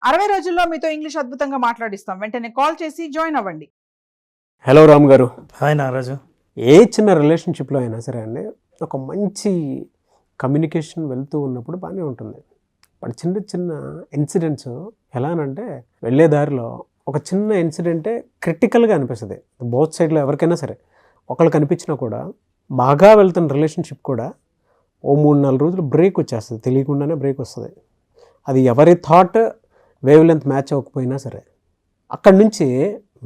60 రోజుల్లో మీతో ఇంగ్లీష్ అద్భుతంగా మాట్లాడిస్తాం. వెంటనే కాల్ చేసి జాయిన్ అవ్వండి. హలో రామ్ గారు. హాయ్ నాగరాజు. ఏ చిన్న రిలేషన్షిప్లో అయినా సరే అండి, ఒక మంచి కమ్యూనికేషన్ వెళ్తూ ఉన్నప్పుడు బాగానే ఉంటుంది. బట్ చిన్న చిన్న ఇన్సిడెంట్స్ ఎలానంటే, వెళ్ళే దారిలో ఒక చిన్న ఇన్సిడెంటే క్రిటికల్గా అనిపిస్తుంది బోత్ సైడ్లో. ఎవరికైనా సరే ఒకళ్ళు కనిపించినా కూడా బాగా వెళ్తున్న రిలేషన్షిప్ కూడా ఓ 3-4 రోజులు బ్రేక్ వచ్చేస్తుంది, తెలియకుండానే బ్రేక్ వస్తుంది. అది ఎవరి థాట్ వేవ్ లెంత్ మ్యాచ్ అవ్వకపోయినా సరే, అక్కడి నుంచి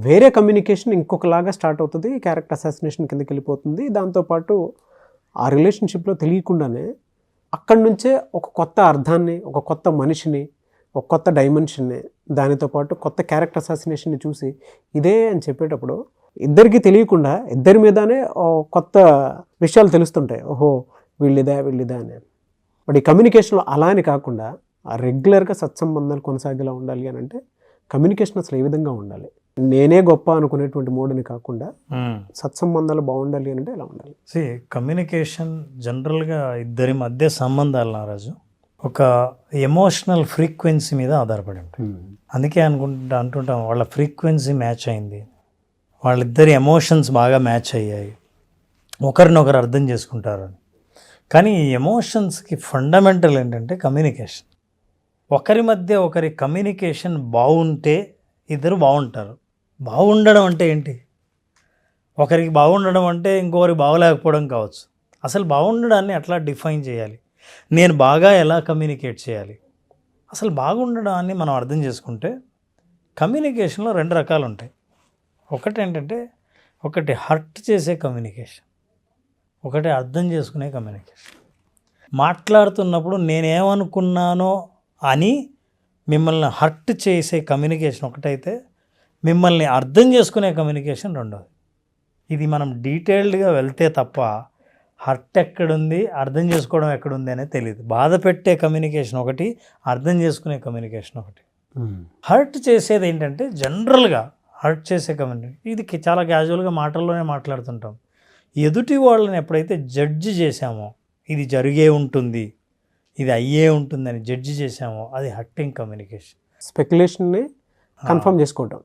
వేరే కమ్యూనికేషన్ ఇంకొకలాగా స్టార్ట్ అవుతుంది, క్యారెక్టర్ అసాసినేషన్ కిందకి వెళ్ళిపోతుంది. దాంతోపాటు ఆ రిలేషన్షిప్లో తెలియకుండానే అక్కడి నుంచే ఒక కొత్త అర్థాన్ని, ఒక కొత్త మనిషిని, ఒక కొత్త డైమెన్షన్ని, దానితో పాటు కొత్త క్యారెక్టర్ అసాసినేషన్ని చూసి ఇదే అని చెప్పేటప్పుడు ఇద్దరికి తెలియకుండా ఇద్దరి మీదనే కొత్త విషయాలు తెలుస్తుంటాయి. ఓహో వీళ్ళిదా అని. బట్ ఈ కమ్యూనికేషన్లో అలా అని కాకుండా రెగ్యులర్గా సత్సంబంధాలు కొనసాగేలా ఉండాలి అని అంటే కమ్యూనికేషన్ అసలు ఏ విధంగా ఉండాలి? నేనే గొప్ప అనుకునేటువంటి మోడని కాకుండా సత్సంబంధాలు బాగుండాలి అంటే ఎలా ఉండాలి? కమ్యూనికేషన్ జనరల్గా ఇద్దరి మధ్య సంబంధాలు నారాజు ఒక ఎమోషనల్ ఫ్రీక్వెన్సీ మీద ఆధారపడి ఉంటాయి. అందుకే అంటుంటాం వాళ్ళ ఫ్రీక్వెన్సీ మ్యాచ్ అయింది, వాళ్ళిద్దరి ఎమోషన్స్ బాగా మ్యాచ్ అయ్యాయి, ఒకరినొకరు అర్థం చేసుకుంటారు. కానీ ఈ ఎమోషన్స్కి ఫండమెంటల్ ఏంటంటే కమ్యూనికేషన్. ఒకరి మధ్య ఒకరి కమ్యూనికేషన్ బాగుంటే ఇద్దరు బాగుంటారు. బాగుండడం అంటే ఏంటి? ఒకరికి బాగుండడం అంటే ఇంకొకరికి బాగోలేకపోవడం కావచ్చు. అసలు బాగుండడాన్ని ఎట్లా డిఫైన్ చేయాలి? నేను బాగా ఎలా కమ్యూనికేట్ చేయాలి? అసలు బాగుండడాన్ని మనం అర్థం చేసుకుంటే కమ్యూనికేషన్లో 2 రకాలు ఉంటాయి. ఒకటి ఏంటంటే, ఒకటి హర్ట్ చేసే కమ్యూనికేషన్, ఒకటి అర్థం చేసుకునే కమ్యూనికేషన్. మాట్లాడుతున్నప్పుడు నేనేమనుకున్నానో అని మిమ్మల్ని హర్ట్ చేసే కమ్యూనికేషన్ ఒకటైతే, మిమ్మల్ని అర్థం చేసుకునే కమ్యూనికేషన్ రెండోది. ఇది మనం డీటెయిల్డ్గా వెళ్తే తప్ప హర్ట్ ఎక్కడుంది, అర్థం చేసుకోవడం ఎక్కడుంది అనేది తెలియదు. బాధ పెట్టే కమ్యూనికేషన్ ఒకటి, అర్థం చేసుకునే కమ్యూనికేషన్ ఒకటి. హర్ట్ చేసేది ఏంటంటే, జనరల్గా హర్ట్ చేసే కమ్యూనికేషన్ ఇది చాలా క్యాజువల్గా మాటల్లోనే మాట్లాడుతుంటాం. ఎదుటి వాళ్ళని ఎప్పుడైతే జడ్జి చేశామో, ఇది జరిగే ఉంటుంది, ఇది అయ్యే ఉంటుందని జడ్జి చేశామో, అది హర్టింగ్ కమ్యూనికేషన్. స్పెక్యులేషన్ని కన్ఫర్మ్ చేసుకోవటం.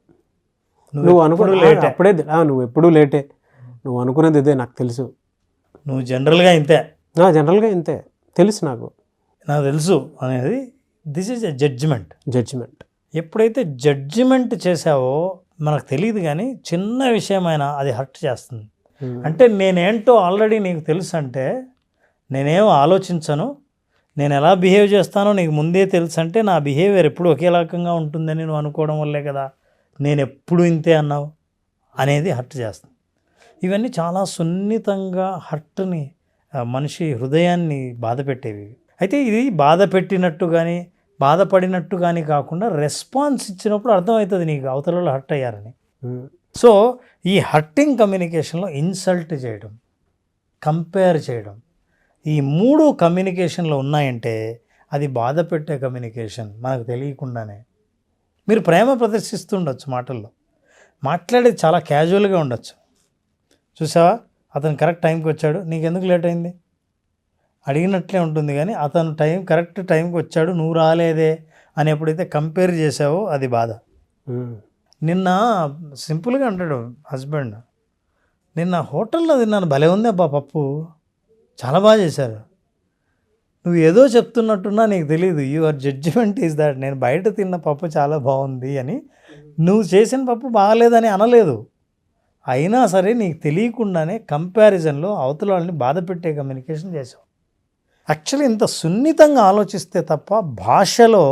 నువ్వు అనుకున్న అప్పుడే నువ్వు ఎప్పుడూ లేటే, నువ్వు అనుకున్నది ఇదే, నాకు తెలుసు, నువ్వు జనరల్గా ఇంతే తెలుసు, నాకు తెలుసు అనేది దిస్ ఈజ్ ఎ జడ్జిమెంట్. ఎప్పుడైతే జడ్జిమెంట్ చేసావో మనకు తెలియదు, కానీ చిన్న విషయమైనా అది హర్ట్ చేస్తుంది. అంటే నేనేంటో ఆల్రెడీ నీకు తెలుసు అంటే, నేనేం ఆలోచించను, నేను ఎలా బిహేవ్ చేస్తానో నీకు ముందే తెలుసు అంటే, నా బిహేవియర్ ఎప్పుడు ఒకే రకంగా ఉంటుందని నువ్వు అనుకోవడం వల్లే కదా నేను ఎప్పుడు ఇంతే అన్నావు అనేది హర్ట్ చేస్తుంది. ఇవన్నీ చాలా సున్నితంగా హర్ట్ని, మనిషి హృదయాన్ని బాధ పెట్టేవి. అయితే ఇది బాధ పెట్టినట్టు కానీ బాధపడినట్టు కానీ కాకుండా రెస్పాన్స్ ఇచ్చినప్పుడు అర్థమవుతుంది నీకు అవతల వాళ్ళు హర్ట్ అయ్యారని. సో ఈ హర్టింగ్ కమ్యూనికేషన్లో ఇన్సల్ట్ చేయడం, కంపేర్ చేయడం, ఈ 3 కమ్యూనికేషన్లో ఉన్నాయంటే అది బాధ పెట్టే కమ్యూనికేషన్. మనకు తెలియకుండానే మీరు ప్రేమ ప్రదర్శిస్తుండొచ్చు, మాట్లాడేది చాలా క్యాజువల్గా ఉండొచ్చు. చూసావా, అతను కరెక్ట్ టైంకి వచ్చాడు, నీకెందుకు లేట్ అయింది అడిగినట్లే ఉంటుంది. కానీ అతను కరెక్ట్ టైంకి వచ్చాడు, నువ్వు రాలేదే అని ఎప్పుడైతే కంపేర్ చేసావో అది బాధ. నిన్న సింపుల్గా అంటాడు హస్బెండ్, నిన్న హోటల్లో తిన్నాను, భలే ఉంది అబ్బా పప్పు, చాలా బాగా చేశారు. నువ్వు ఏదో చెప్తున్నట్టున్నా నీకు తెలియదు. యువర్ జడ్జిమెంట్ ఈజ్ దాట్ నేను బయట తిన్న పప్పు చాలా బాగుంది అని, నువ్వు చేసిన పప్పు బాగలేదని అనలేదు. అయినా సరే నీకు తెలియకుండానే కంపారిజన్లో అవతల వాళ్ళని బాధ పెట్టే కమ్యూనికేషన్ చేసావు. యాక్చువల్లీ ఇంత సున్నితంగా ఆలోచిస్తే తప్ప భాషలో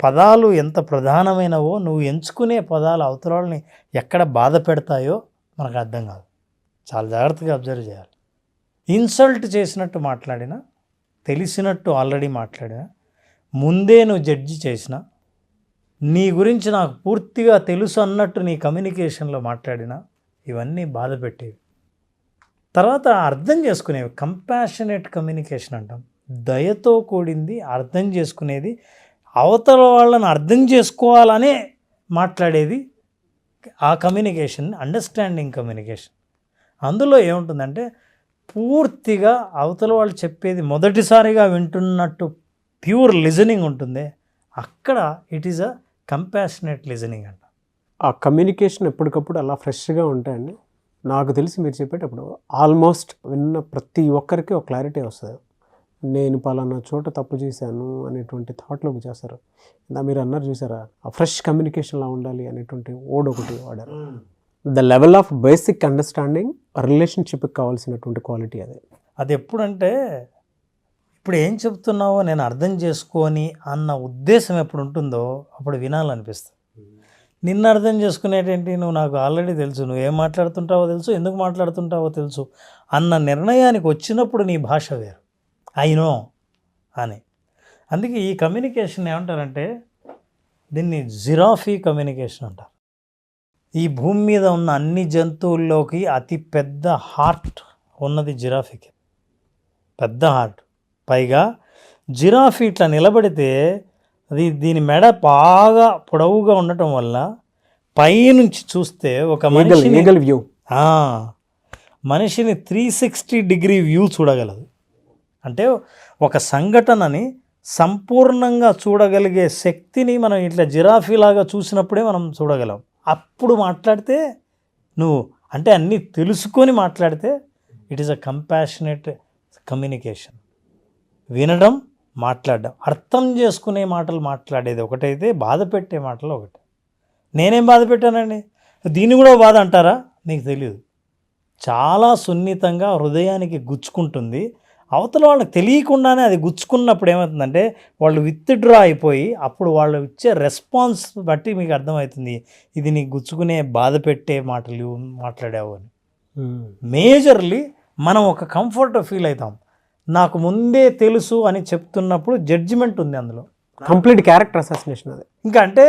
పదాలు ఎంత ప్రధానమైనవో, నువ్వు ఎంచుకునే పదాలు అవతల వాళ్ళని ఎక్కడ బాధ పెడతాయో మనకు అర్థం కాదు. చాలా జాగ్రత్తగా అబ్జర్వ్ చేయాలి. ఇన్సల్ట్ చేసినట్టు మాట్లాడినా, తెలిసినట్టు ఆల్రెడీ మాట్లాడినా, ముందే నువ్వు జడ్జి చేసినా, నీ గురించి నాకు పూర్తిగా తెలుసు అన్నట్టు నీ కమ్యూనికేషన్లో మాట్లాడినా, ఇవన్నీ బాధ పెట్టేవి. తర్వాత అర్థం చేసుకునేవి, కంపాషనేట్ కమ్యూనికేషన్ అంటాం. దయతో కూడింది, అర్థం చేసుకునేది, అవతల వాళ్ళని అర్థం చేసుకోవాలనే మాట్లాడేది ఆ కమ్యూనికేషన్, అండర్స్టాండింగ్ కమ్యూనికేషన్. అందులో ఏముంటుందంటే, పూర్తిగా అవతల వాళ్ళు చెప్పేది మొదటిసారిగా వింటున్నట్టు ప్యూర్ లిజనింగ్ ఉంటుంది. అక్కడ it is a compassionate listening అంట. ఆ కమ్యూనికేషన్ ఎప్పటికప్పుడు అలా ఫ్రెష్గా ఉంటాయండి. నాకు తెలిసి మీరు చెప్పేటప్పుడు ఆల్మోస్ట్ విన్న ప్రతి ఒక్కరికి ఒక క్లారిటీ వస్తుంది. నేను పలానా చోట తప్పు చేశాను అనేటువంటి థాట్లోకి చేస్తారు. ఇందా మీరు అన్నారు చూసారా, ఆ ఫ్రెష్ కమ్యూనికేషన్లా ఉండాలి అనేటువంటి వర్డ్ ఒకటి వాడారు. The level of basic understanding రిలేషన్షిప్కి కావాల్సినటువంటి క్వాలిటీ అదే. అది ఎప్పుడంటే ఇప్పుడు ఏం చెప్తున్నావో నేను అర్థం చేసుకొని అన్న ఉద్దేశం ఎప్పుడు ఉంటుందో అప్పుడు వినాలనిపిస్తుంది. నిన్ను అర్థం చేసుకునేటేంటి, నువ్వు నాకు ఆల్రెడీ తెలుసు, నువ్వు ఏం మాట్లాడుతుంటావో తెలుసు, ఎందుకు మాట్లాడుతుంటావో తెలుసు అన్న నిర్ణయానికి వచ్చినప్పుడు నీ భాష వేరు, ఐ నో అని. అందుకే ఈ కమ్యూనికేషన్ ఏమంటారంటే దీన్ని జిరాఫీ కమ్యూనికేషన్ అంటారు. ఈ భూమి మీద ఉన్న అన్ని జంతువుల్లోకి అతి పెద్ద హార్ట్ ఉన్నది జిరాఫీకి, పెద్ద హార్ట్. పైగా జిరాఫీ ఇట్లా నిలబడితే దీని మెడ బాగా పొడవుగా ఉండటం వల్ల పైనుంచి చూస్తే ఒక మనిషిని 360 డిగ్రీ వ్యూ చూడగలదు. అంటే ఒక సంఘటనని సంపూర్ణంగా చూడగలిగే శక్తిని మనం ఇట్లా జిరాఫీలాగా చూసినప్పుడే మనం చూడగలం. అప్పుడు మాట్లాడితే నువ్వు అంటే అన్నీ తెలుసుకొని మాట్లాడితే it is a compassionate communication. వినడం, మాట్లాడడం, అర్థం చేసుకునే మాటలు మాట్లాడేది ఒకటైతే బాధ పెట్టే మాటలు ఒకటి. నేనేం బాధ పెట్టానండి, దీన్ని కూడా బాధ అంటారా? నీకు తెలియదు. చాలా సున్నితంగా హృదయానికి గుచ్చుకుంటుంది. అవతల వాళ్ళకి తెలియకుండానే అది గుచ్చుకున్నప్పుడు ఏమవుతుందంటే వాళ్ళు విత్డ్రా అయిపోయి అప్పుడు వాళ్ళు ఇచ్చే రెస్పాన్స్ బట్టి మీకు అర్థమవుతుంది ఇది నీకు గుచ్చుకునే బాధ పెట్టే మాటలు మాట్లాడావు అని. మేజర్లీ మనం ఒక కంఫర్ట్ ఫీల్ అవుతాం. నాకు ముందే తెలుసు అని చెప్తున్నప్పుడు జడ్జిమెంట్ ఉంది అందులో, కంప్లీట్ క్యారెక్టర్ అసాసినేషన్ అది. ఇంకా అంటే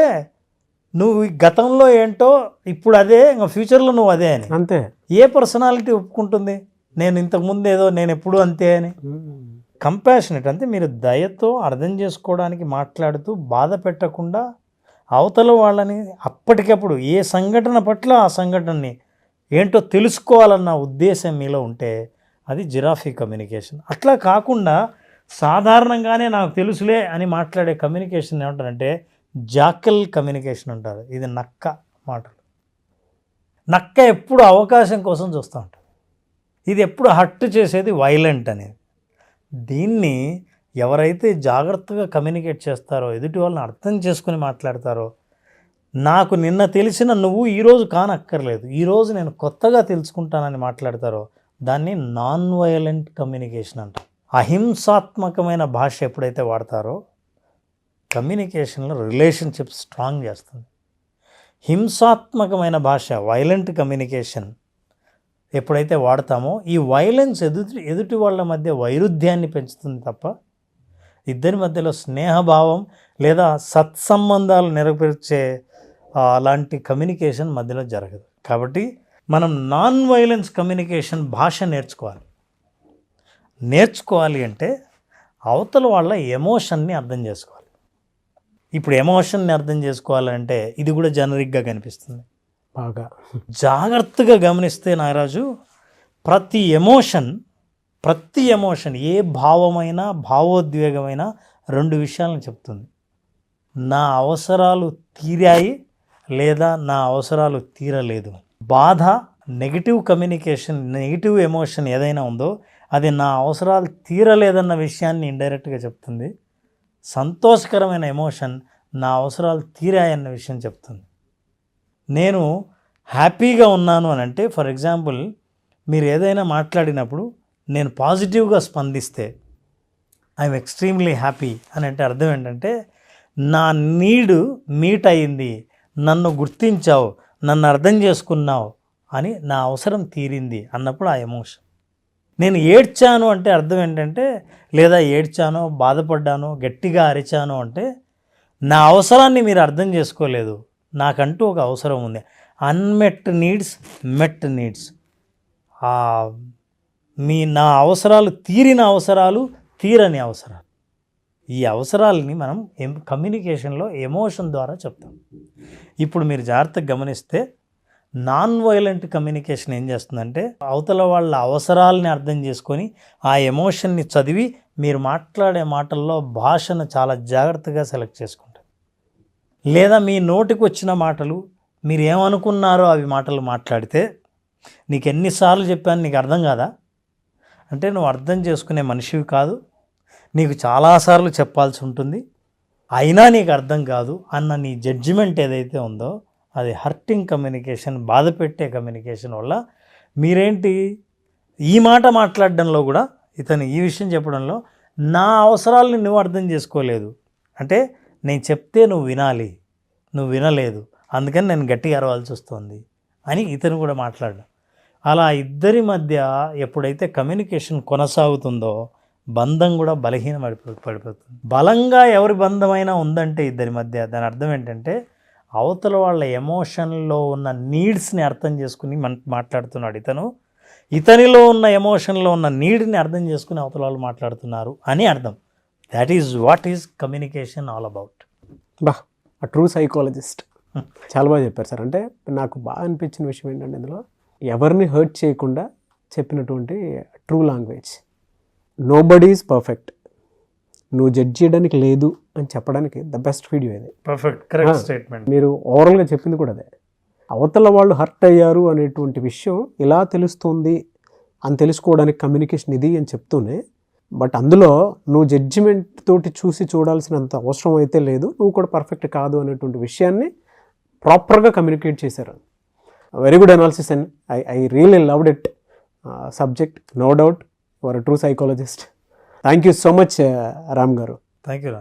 నువ్వు గతంలో ఏంటో ఇప్పుడు అదే, ఇంకా ఫ్యూచర్లో నువ్వు అదే అని. అంతే. ఏ పర్సనాలిటీ ఒప్పుకుంటుంది నేను ఇంతకుముందు ఏదో నేను ఎప్పుడు అంతే అని? కంపాషనేట్ అంటే మీరు దయతో అర్థం చేసుకోవడానికి మాట్లాడుతూ బాధ పెట్టకుండా అవతల వాళ్ళని అప్పటికప్పుడు ఏ సంఘటన పట్ల ఆ సంఘటనని ఏంటో తెలుసుకోవాలన్న ఉద్దేశం మీలో ఉంటే అది జిరాఫీ కమ్యూనికేషన్. అట్లా కాకుండా సాధారణంగానే నాకు తెలుసులే అని మాట్లాడే కమ్యూనికేషన్ ఏమంటారంటే జాకల్ కమ్యూనికేషన్ అంటారు. ఇది నక్క మాటలు. నక్క ఎప్పుడు అవకాశం కోసం చూస్తూ ఉంటుంది. ఇది ఎప్పుడు హర్ట్ చేసేది వైలెంట్ అనేది. దీన్ని ఎవరైతే జాగ్రత్తగా కమ్యూనికేట్ చేస్తారో, ఎదుటి వాళ్ళని అర్థం చేసుకుని మాట్లాడతారో, నాకు నిన్న తెలిసిన నువ్వు ఈరోజు కానక్కర్లేదు, ఈరోజు నేను కొత్తగా తెలుసుకుంటానని మాట్లాడతారో దాన్ని నాన్ వైలెంట్ కమ్యూనికేషన్ అంటారు. అహింసాత్మకమైన భాష ఎప్పుడైతే వాడతారో కమ్యూనికేషన్లో రిలేషన్షిప్ స్ట్రాంగ్ చేస్తుంది. హింసాత్మకమైన భాష, వైలెంట్ కమ్యూనికేషన్ ఎప్పుడైతే వాడతామో ఈ వైలెన్స్ ఎదుటి వాళ్ళ మధ్య వైరుధ్యాన్ని పెంచుతుంది తప్ప ఇద్దరి మధ్యలో స్నేహభావం లేదా సత్సంబంధాలు నెరవేర్చే అలాంటి కమ్యూనికేషన్ మధ్యలో జరగదు. కాబట్టి మనం నాన్ వైలెన్స్ కమ్యూనికేషన్ భాష నేర్చుకోవాలి అంటే అవతల వాళ్ళ ఎమోషన్ని అర్థం చేసుకోవాలి. ఇప్పుడు ఎమోషన్ని అర్థం చేసుకోవాలంటే ఇది కూడా జనరిక్గా కనిపిస్తుంది. బాగా జాగ్రత్తగా గమనిస్తే నాగరాజు ప్రతి ఎమోషన్ ఏ భావమైనా భావోద్వేగమైనా 2 విషయాలను చెప్తుంది. నా అవసరాలు తీరాయి లేదా నా అవసరాలు తీరలేదు. బాధ, నెగిటివ్ కమ్యూనికేషన్, నెగిటివ్ ఎమోషన్ ఏదైనా ఉందో అది నా అవసరాలు తీరలేదన్న విషయాన్ని ఇండైరెక్ట్గా చెప్తుంది. సంతోషకరమైన ఎమోషన్ నా అవసరాలు తీరాయన్న విషయం చెప్తుంది. నేను హ్యాపీగా ఉన్నాను అని అంటే, ఫర్ ఎగ్జాంపుల్ మీరు ఏదైనా మాట్లాడినప్పుడు నేను పాజిటివ్గా స్పందిస్తే ఐఎమ్ ఎక్స్ట్రీమ్లీ హ్యాపీ అని అంటే అర్థం ఏంటంటే నా నీడ్ మీట్ అయింది, నన్ను గుర్తించావు, నన్ను అర్థం చేసుకున్నావు అని, నా అవసరం తీరింది అన్నప్పుడు ఆ ఎమోషన్. నేను ఏడ్చాను అంటే అర్థం ఏంటంటే, లేదా ఏడ్చానో బాధపడ్డానో గట్టిగా అరిచాను అంటే నా అవసరాన్ని మీరు అర్థం చేసుకోలేదు, నాకంటూ ఒక అవసరం ఉంది. అన్మెట్ నీడ్స్, మెట్ నీడ్స్. నా అవసరాలు తీరిన అవసరాలు, తీరని అవసరాలు. ఈ అవసరాలని మనం కమ్యూనికేషన్లో ఎమోషన్ ద్వారా చెప్తాం. ఇప్పుడు మీరు జాగ్రత్తగా గమనిస్తే నాన్ వైలెంట్ కమ్యూనికేషన్ ఏం చేస్తుందంటే అవతల వాళ్ళ అవసరాలని అర్థం చేసుకొని ఆ ఎమోషన్ని చదివి మీరు మాట్లాడే మాటల్లో భాషను చాలా జాగ్రత్తగా సెలెక్ట్ చేసుకుంటారు. లేదా మీ నోటికి వచ్చిన మాటలు మీరు ఏమనుకున్నారో అవి మాటలు మాట్లాడితే నీకు ఎన్నిసార్లు చెప్పాను నీకు అర్థం కాదా అంటే నువ్వు అర్థం చేసుకునే మనిషివి కాదు, నీకు చాలాసార్లు చెప్పాల్సి ఉంటుంది, అయినా నీకు అర్థం కాదు అన్న నీ జడ్జిమెంట్ ఏదైతే ఉందో అది హర్టింగ్ కమ్యూనికేషన్, బాధ పెట్టే కమ్యూనికేషన్ వల్ల మీరేంటి ఈ మాట మాట్లాడడంలో కూడా ఇతను ఈ విషయం చెప్పడంలో నా అవసరాలని నువ్వు అర్థం చేసుకోలేదు, అంటే నేను చెప్తే నువ్వు వినాలి, నువ్వు వినలేదు, అందుకని నేను గట్టిగా అరవాల్సి వస్తుంది అని ఇతను కూడా మాట్లాడడం. అలా ఇద్దరి మధ్య ఎప్పుడైతే కమ్యూనికేషన్ కొనసాగుతుందో బంధం కూడా పడిపోతుంది. బలంగా ఎవరి బంధమైనా ఉందంటే ఇద్దరి మధ్య దాని అర్థం ఏంటంటే అవతల వాళ్ళ ఎమోషన్లో ఉన్న నీడ్స్ని అర్థం చేసుకుని మాట్లాడుతున్నాడు ఇతను, ఇతనిలో ఉన్న ఎమోషన్లో ఉన్న నీడ్ని అర్థం చేసుకుని అవతల వాళ్ళు మాట్లాడుతున్నారు అని అర్థం. That is what is communication all about. ఆ ట్రూ సైకాలజిస్ట్ చాలా బాగా చెప్పారు సార్. అంటే నాకు బాగా అనిపించిన విషయం ఏంటంటే ఇందులో ఎవరిని హర్ట్ చేయకుండా చెప్పినటువంటి true language. Nobody is perfect, నువ్వు జడ్జ్ చేయడానికి లేదు అని చెప్పడానికి ద బెస్ట్ వీడియో ఇది. Perfect, correct statement. మీరు ఓవరాల్గా చెప్పింది కూడా అదే. అవతల వాళ్ళు హర్ట్ అయ్యారు అనేటువంటి విషయం ఇలా తెలుస్తుంది అని తెలుసుకోవడానికి కమ్యూనికేషన్ ఇది అని చెప్తూనే, బట్ అందులో నువ్వు జడ్జిమెంట్ తోటి చూడాల్సినంత అవసరం అయితే లేదు, నువ్వు కూడా పర్ఫెక్ట్ కాదు అనేటువంటి విషయాన్ని ప్రాపర్గా కమ్యూనికేట్ చేశారు. Very good analysis and I really loved it subject. No doubt your true psychologist. Thank you so much Ram garu. Thank you.